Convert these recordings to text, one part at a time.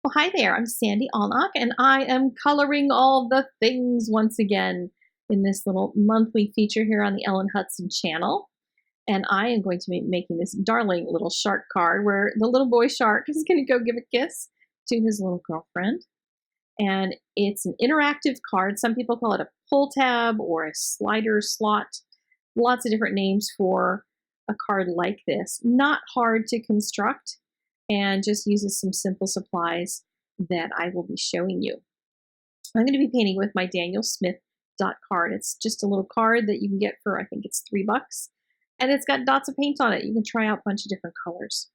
Well, hi there. I'm Sandy Allnock, and I am coloring all the things once again in this little monthly feature here on the Ellen Hutson channel. And I am going to be making this darling little shark card where the little boy shark is going to go give a kiss to his little girlfriend. And it's an interactive card. Some people call it a pull tab or a slider slot. Lots of different names for a card like this. Not hard to construct, and just uses some simple supplies that I will be showing you. I'm going to be painting with my Daniel Smith dot card. It's just a little card that you can get for, I think it's $3, and it's got dots of paint on it. You can try out a bunch of different colors.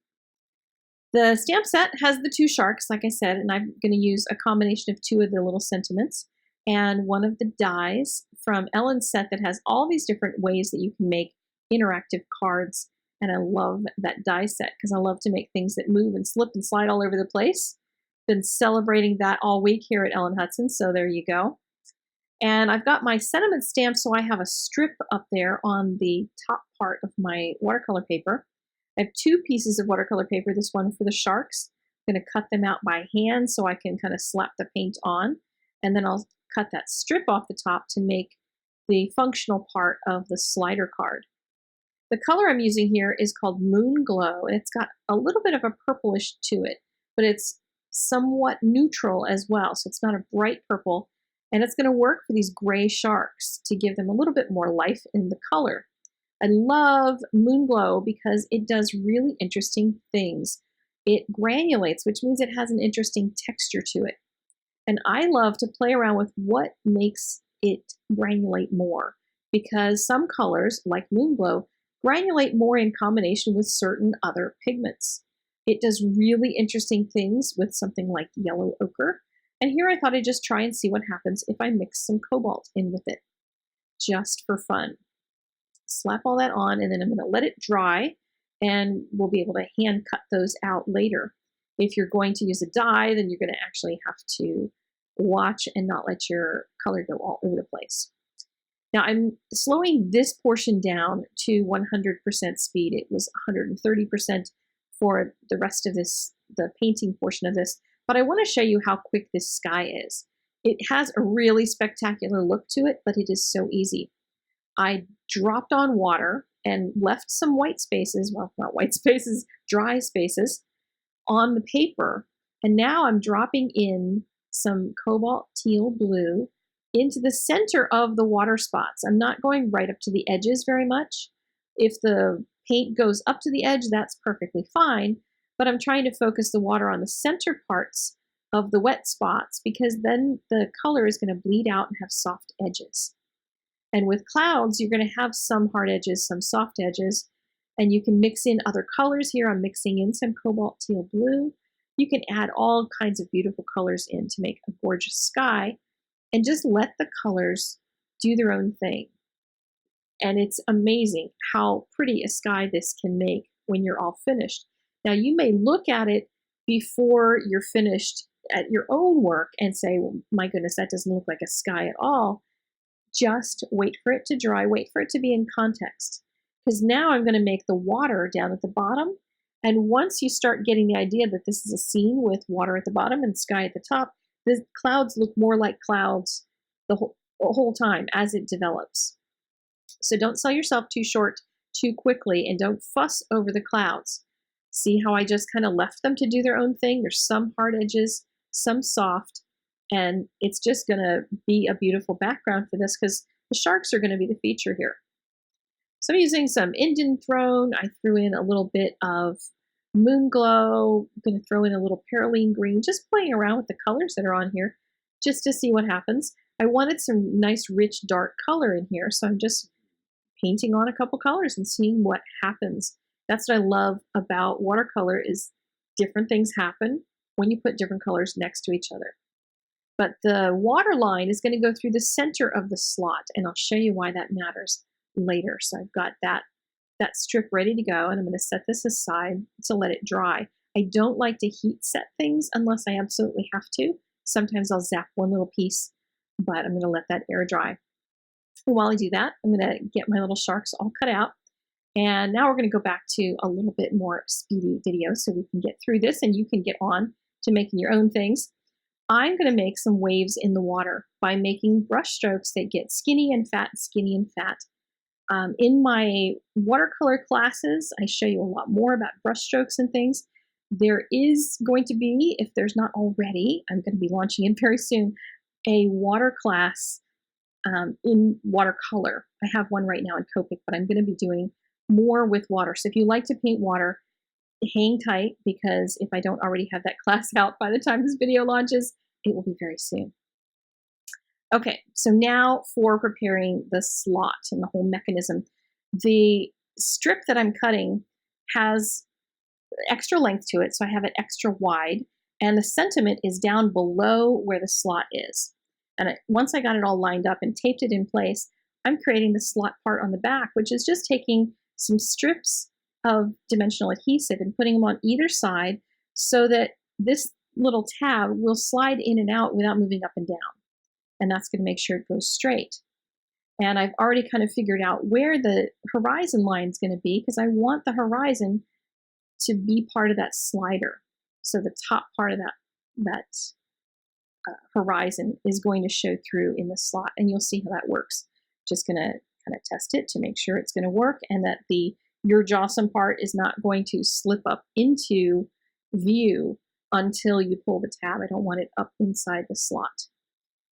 The stamp set has the two sharks, like I said, and I'm going to use a combination of two of the little sentiments and one of the dies from Ellen's set that has all these different ways that you can make interactive cards. And I love that die set because I love to make things that move and slip and slide all over the place. Been celebrating that all week here at Ellen Hutson, so there you go. And I've got my sentiment stamp, so I have a strip up there on the top part of my watercolor paper. I have two pieces of watercolor paper, this one for the sharks. I'm going to cut them out by hand so I can kind of slap the paint on. And then I'll cut that strip off the top to make the functional part of the slider card. The color I'm using here is called Moon Glow, and it's got a little bit of a purplish to it, but it's somewhat neutral as well, so it's not a bright purple, and it's going to work for these gray sharks to give them a little bit more life in the color. I love Moon Glow because it does really interesting things. It granulates, which means it has an interesting texture to it, and I love to play around with what makes it granulate more, because some colors, like Moon Glow, granulate more in combination with certain other pigments. It does really interesting things with something like yellow ochre. And here I thought I'd just try and see what happens if I mix some cobalt in with it, just for fun. Slap all that on, and then I'm going to let it dry, and we'll be able to hand cut those out later. If you're going to use a die, then you're going to actually have to watch and not let your color go all over the place. Now I'm slowing this portion down to 100% speed. It was 130% for the rest of this, the painting portion of this, but I want to show you how quick this sky is. It has a really spectacular look to it, but it is so easy. I dropped on water and left some white spaces, well, not white spaces, dry spaces on the paper, and now I'm dropping in some cobalt teal blue into the center of the water spots. I'm not going right up to the edges very much. If the paint goes up to the edge, that's perfectly fine, but I'm trying to focus the water on the center parts of the wet spots, because then the color is going to bleed out and have soft edges. And with clouds, you're going to have some hard edges, some soft edges, and you can mix in other colors here. I'm mixing in some cobalt teal blue. You can add all kinds of beautiful colors in to make a gorgeous sky, and just let the colors do their own thing. And it's amazing how pretty a sky this can make when you're all finished. Now you may look at it before you're finished at your own work and say, well, my goodness, that doesn't look like a sky at all. Just wait for it to dry, wait for it to be in context. Because now I'm going to make the water down at the bottom. And once you start getting the idea that this is a scene with water at the bottom and sky at the top, the clouds look more like clouds the whole time as it develops. So don't sell yourself too short too quickly, and don't fuss over the clouds. See how I just kind of left them to do their own thing? There's some hard edges, some soft, and it's just going to be a beautiful background for this because the sharks are going to be the feature here. So I'm using some Indian Throne. I threw in a little bit of Moon Glow. I'm going to throw in a little Perylene Green, just playing around with the colors that are on here just to see what happens. I wanted some nice rich dark color in here, so I'm just painting on a couple colors and seeing what happens. That's what I love about watercolor, is different things happen when you put different colors next to each other. But the water line is going to go through the center of the slot, and I'll show you why that matters later. So I've got that strip ready to go, and I'm going to set this aside to let it dry. I don't like to heat set things unless I absolutely have to. Sometimes I'll zap one little piece, but I'm going to let that air dry. And while I do that, I'm going to get my little sharks all cut out. And now we're going to go back to a little bit more speedy video so we can get through this and you can get on to making your own things. I'm going to make some waves in the water by making brush strokes that get skinny and fat, skinny and fat. In my watercolor classes, I show you a lot more about brush strokes and things. There is going to be, if there's not already, I'm going to be launching it very soon, a water class in watercolor. I have one right now in Copic, but I'm going to be doing more with water. So if you like to paint water, hang tight, because if I don't already have that class out by the time this video launches, it will be very soon. Okay, so now for preparing the slot and the whole mechanism. The strip that I'm cutting has extra length to it, so I have it extra wide, and the sentiment is down below where the slot is. And once I got it all lined up and taped it in place, I'm creating the slot part on the back, which is just taking some strips of dimensional adhesive and putting them on either side so that this little tab will slide in and out without moving up and down. And that's going to make sure it goes straight. And I've already kind of figured out where the horizon line is going to be, because I want the horizon to be part of that slider. So the top part of that horizon is going to show through in the slot, and you'll see how that works. Just going to kind of test it to make sure it's going to work, and that your Jawsome part is not going to slip up into view until you pull the tab. I don't want it up inside the slot.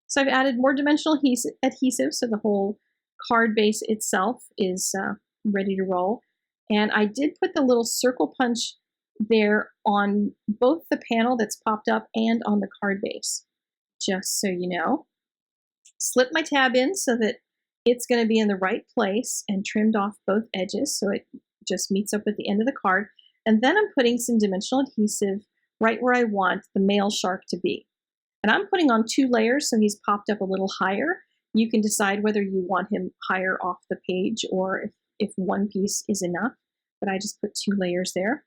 So I've added more dimensional adhesive, so the whole card base itself is ready to roll. And I did put the little circle punch there on both the panel that's popped up and on the card base, just so you know. Slip my tab in so that it's going to be in the right place, and trimmed off both edges so it just meets up with the end of the card. And then I'm putting some dimensional adhesive right where I want the male shark to be. And I'm putting on 2 layers, so he's popped up a little higher. You can decide whether you want him higher off the page or if one piece is enough, but I just put 2 layers there.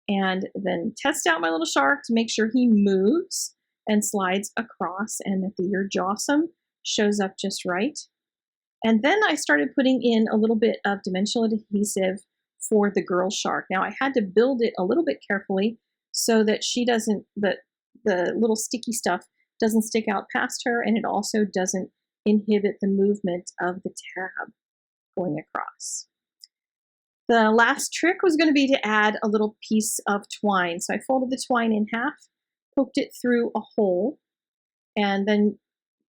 And then test out my little shark to make sure he moves and slides across, and that your Jawsome shows up just right. And then I started putting in a little bit of dimensional adhesive for the girl shark. Now I had to build it a little bit carefully so that the little sticky stuff doesn't stick out past her, and it also doesn't inhibit the movement of the tab going across. The last trick was going to be to add a little piece of twine. So I folded the twine in half, poked it through a hole, and then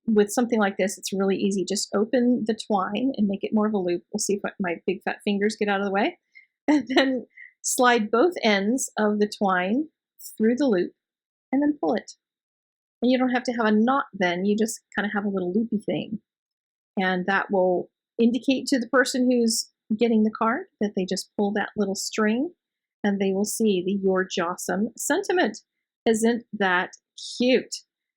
with something like this, it's really easy. Just open the twine and make it more of a loop. We'll see if my big fat fingers get out of the way. And then slide both ends of the twine through the loop and then pull it. And you don't have to have a knot then, you just kind of have a little loopy thing. And that will indicate to the person who's getting the card that they just pull that little string, and they will see the Your Jawsome sentiment. Isn't that cute?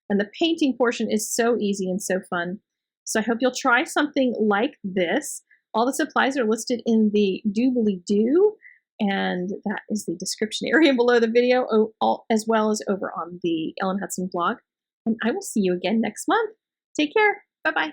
And the painting portion is so easy and so fun. So I hope you'll try something like this. All the supplies are listed in the doobly-doo, and that is the description area below the video, as well as over on the Ellen Hutson blog. And I will see you again next month. Take care. Bye-bye.